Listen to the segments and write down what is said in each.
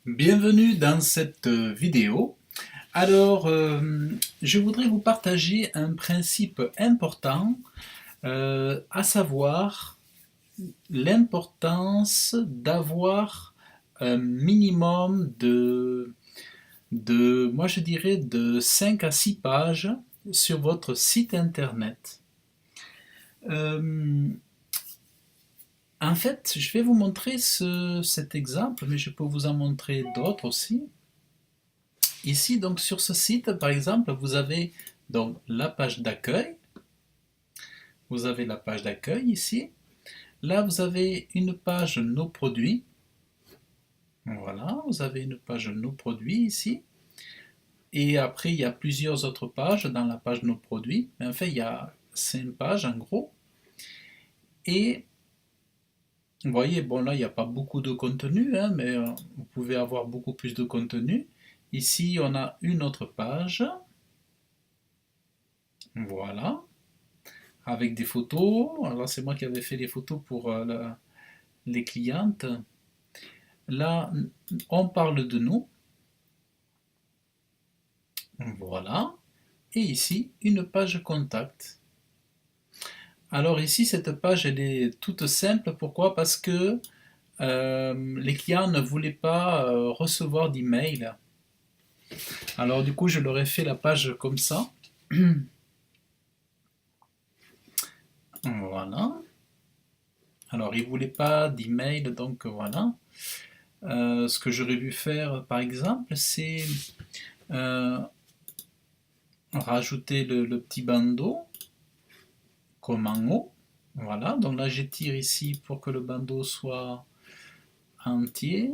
Bienvenue dans cette vidéo. Alors, je voudrais vous partager un principe important, à savoir l'importance d'avoir un minimum moi je dirais, de 5 à 6 pages sur votre site internet. Euh, En fait, je vais vous montrer cet exemple, mais je peux vous en montrer d'autres aussi. Ici, donc sur ce site, par exemple, vous avez donc la page d'accueil. Vous avez la page d'accueil ici. Là, vous avez une page nos produits. Voilà, vous avez une page nos produits ici. Et après, il y a plusieurs autres pages dans la page nos produits. Mais en fait, il y a 5 pages en gros. Et vous voyez, bon là, il n'y a pas beaucoup de contenu, hein, mais vous pouvez avoir beaucoup plus de contenu. Ici, on a une autre page. Voilà. Avec des photos. Alors c'est moi qui avais fait les photos pour les clientes. Là, on parle de nous. Voilà. Et ici, une page contact. Alors ici, cette page, elle est toute simple. Pourquoi? Parce que les clients ne voulaient pas recevoir d'email. Alors du coup, je leur ai fait la page comme ça. Voilà. Alors, ils ne voulaient pas d'email, donc voilà. Ce que j'aurais dû faire, par exemple, c'est euh, rajouter le petit bandeau comme en haut. Voilà, donc là j'étire ici pour que le bandeau soit entier.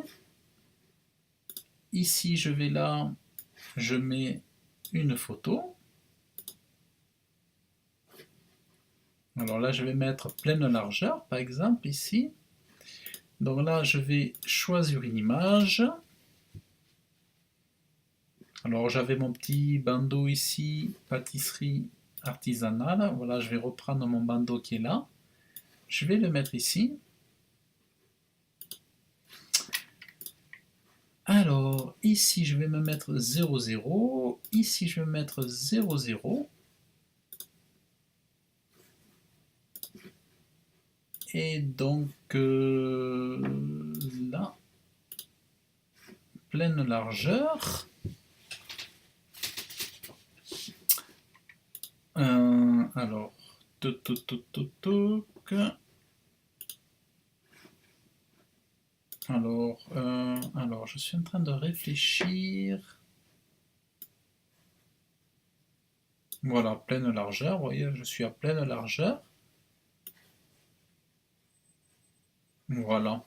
Ici je vais là, je mets une photo. Alors là je vais mettre pleine largeur par exemple ici. Donc là je vais choisir une image. Alors j'avais mon petit bandeau ici, pâtisserie artisanale. Voilà, je vais reprendre mon bandeau qui est là. Je vais le mettre ici. Alors, ici, je vais me mettre 0, 0. Ici, je vais mettre 0, 0. Et donc, là, pleine largeur. Alors, alors, je suis en train de réfléchir. Voilà, pleine largeur. Vous voyez, je suis à pleine largeur. Voilà.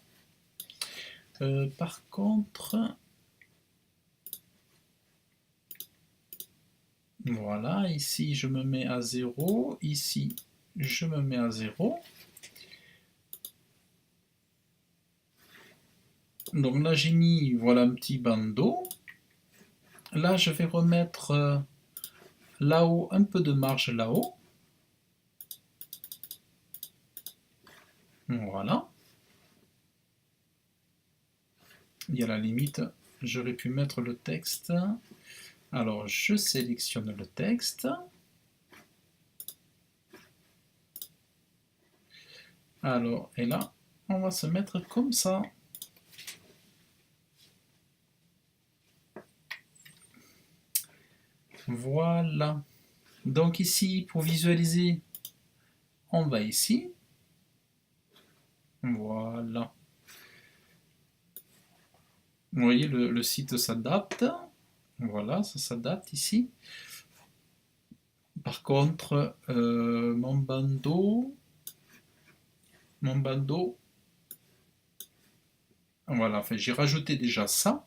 Par contre, voilà, ici je me mets à 0, ici je me mets à 0. Donc là j'ai mis, voilà, un petit bandeau. Là je vais remettre là-haut un peu de marge là-haut. Voilà. Et à la limite, j'aurais pu mettre le texte. Alors je sélectionne le texte. Alors, et là, on va se mettre comme ça. Voilà. Donc ici, pour visualiser, on va ici. Voilà. Vous voyez, le site s'adapte. Voilà, ça s'adapte ici. Par contre, mon bandeau, voilà, enfin, j'ai rajouté déjà ça.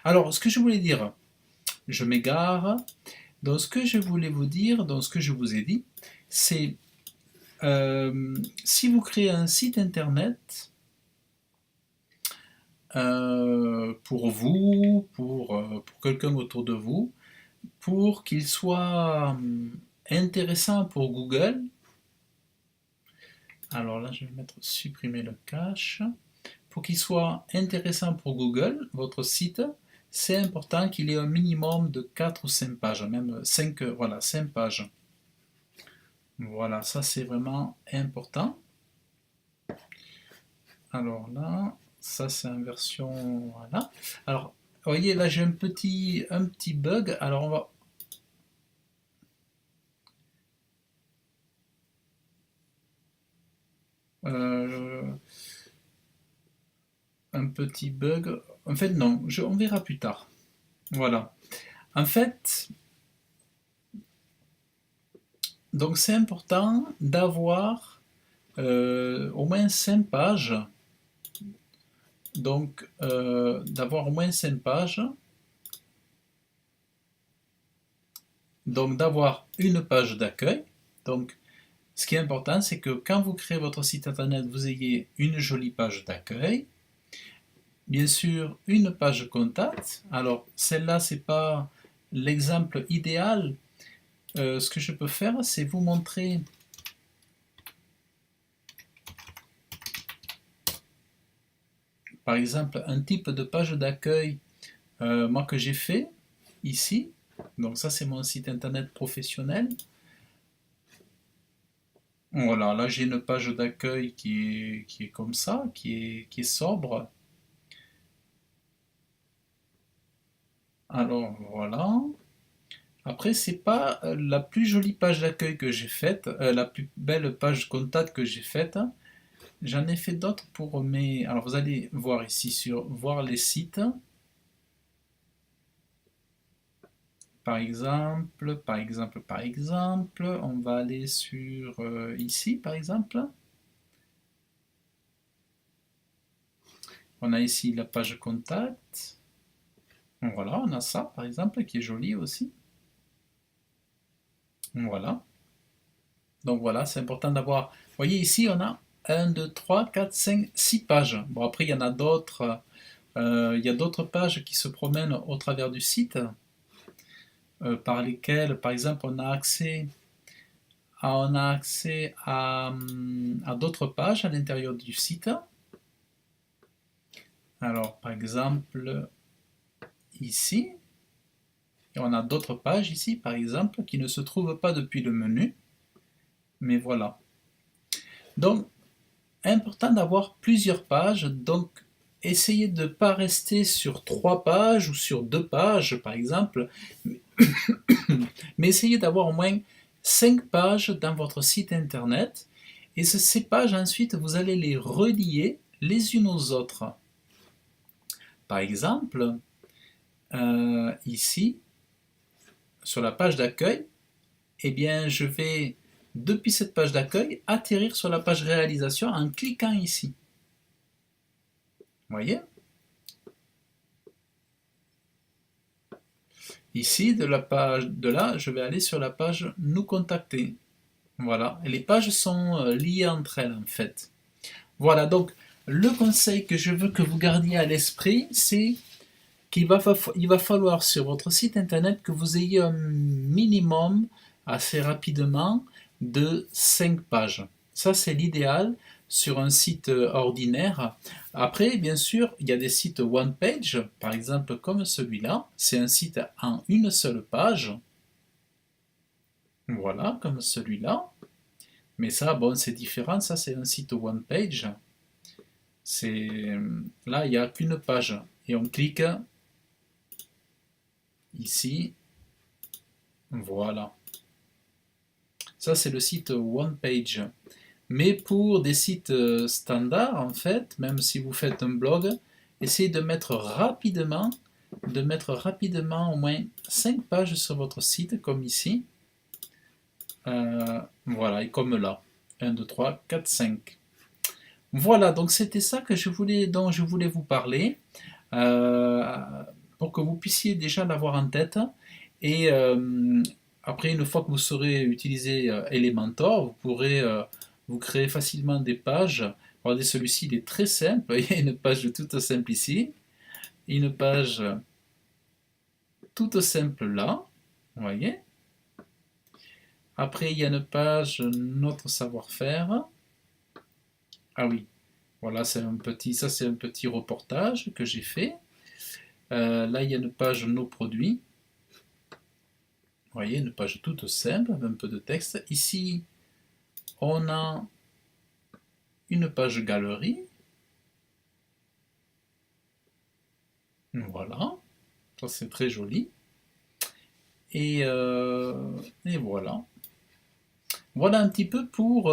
Alors, ce que je voulais dire, je m'égare. Donc, ce que je voulais vous dire, dans ce que je vous ai dit, c'est si vous créez un site internet pour vous, pour quelqu'un autour de vous, pour qu'il soit intéressant pour Google. Alors là, je vais mettre supprimer le cache. pour qu'il soit intéressant pour Google, votre site, c'est important qu'il ait un minimum de 4 ou 5 pages, même 5, voilà, 5 pages. Voilà, ça c'est vraiment important. Alors là, ça c'est en version, voilà. Alors, vous voyez, là j'ai un petit bug, alors on va... un petit bug, en fait non, on verra plus tard. Voilà. En fait, donc c'est important d'avoir au moins 5 pages. Donc, d'avoir au moins 5 pages. Donc, d'avoir une page d'accueil. Donc, ce qui est important, c'est que quand vous créez votre site internet, vous ayez une jolie page d'accueil. Bien sûr, une page contact. Alors, celle-là, c'est pas l'exemple idéal. Ce que je peux faire, c'est vous montrer par exemple un type de page d'accueil moi que j'ai fait ici. Donc ça c'est mon site internet professionnel. Voilà, là j'ai une page d'accueil qui est comme ça, qui est sobre. Alors voilà. Après c'est pas la plus jolie page d'accueil que j'ai faite, la plus belle page contact que j'ai faite. J'en ai fait d'autres pour mes... Alors vous allez voir ici sur voir les sites. Par exemple, on va aller sur ici, par exemple. On a ici la page contact. Voilà, on a ça, par exemple, qui est joli aussi. Voilà. Donc voilà, c'est important d'avoir... Vous voyez, ici, on a 1, 2, 3, 4, 5, 6 pages. Bon, après, il y en a d'autres. Il y a d'autres pages qui se promènent au travers du site, par lesquelles, par exemple, on a accès à d'autres pages à l'intérieur du site. Alors, par exemple, ici, et on a d'autres pages ici, par exemple, qui ne se trouvent pas depuis le menu, mais voilà. Donc, important d'avoir plusieurs pages, donc essayez de ne pas rester sur 3 pages ou sur 2 pages, par exemple, mais essayez d'avoir au moins 5 pages dans votre site internet, et ces pages, ensuite, vous allez les relier les unes aux autres. Par exemple, ici, sur la page d'accueil, eh bien, je vais, depuis cette page d'accueil, atterrir sur la page réalisation en cliquant ici. Vous voyez? Ici, de là, je vais aller sur la page Nous contacter. Voilà, et les pages sont liées entre elles en fait. Voilà, donc le conseil que je veux que vous gardiez à l'esprit, c'est qu'il va falloir sur votre site internet que vous ayez un minimum assez rapidement de 5 pages. Ça, c'est l'idéal sur un site ordinaire. Après, bien sûr, il y a des sites one page, par exemple comme celui-là. C'est un site en une seule page. Voilà, comme celui-là. Mais ça, bon, c'est différent. Ça, c'est un site one page. Là, il n'y a qu'une page. Et on clique ici. Voilà. Ça, c'est le site one page. Mais pour des sites standards, en fait, même si vous faites un blog, essayez de mettre rapidement au moins 5 pages sur votre site, comme ici. Voilà, et comme là. 1, 2, 3, 4, 5. Voilà, donc c'était ça dont je voulais vous parler, euh, pour que vous puissiez déjà l'avoir en tête. Et après, une fois que vous saurez utiliser Elementor, vous pourrez vous créer facilement des pages. Regardez, celui-ci, il est très simple. Il y a une page toute simple ici, une page toute simple là, vous voyez. Après, il y a une page Notre savoir-faire. Ah oui, Voilà, ça c'est un petit reportage que j'ai fait. Là, il y a une page Nos produits. Vous voyez, une page toute simple, avec un peu de texte. Ici, on a une page galerie. Voilà, ça c'est très joli. Et voilà. Voilà un petit peu pour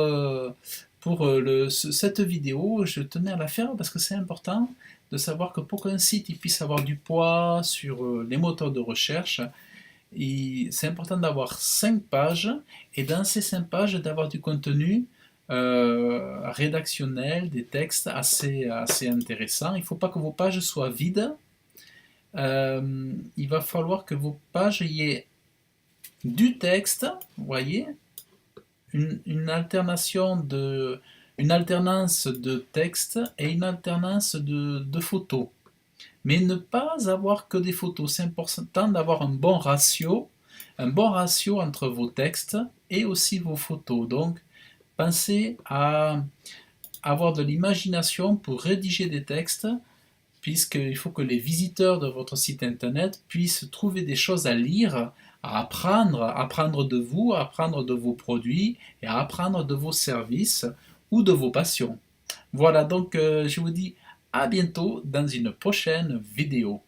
cette vidéo. Je tenais à la faire parce que c'est important de savoir que pour qu'un site il puisse avoir du poids sur les moteurs de recherche, c'est important d'avoir 5 pages et dans ces 5 pages d'avoir du contenu rédactionnel, des textes assez intéressants. Il ne faut pas que vos pages soient vides. Il va falloir que vos pages y aient du texte, vous voyez, une alternance de texte et une alternance de photos. Mais ne pas avoir que des photos. C'est important d'avoir un bon ratio entre vos textes et aussi vos photos. Donc, pensez à avoir de l'imagination pour rédiger des textes, puisqu'il faut que les visiteurs de votre site internet puissent trouver des choses à lire, à apprendre de vous, à apprendre de vos produits et à apprendre de vos services ou de vos passions. Voilà, donc je vous dis à bientôt dans une prochaine vidéo.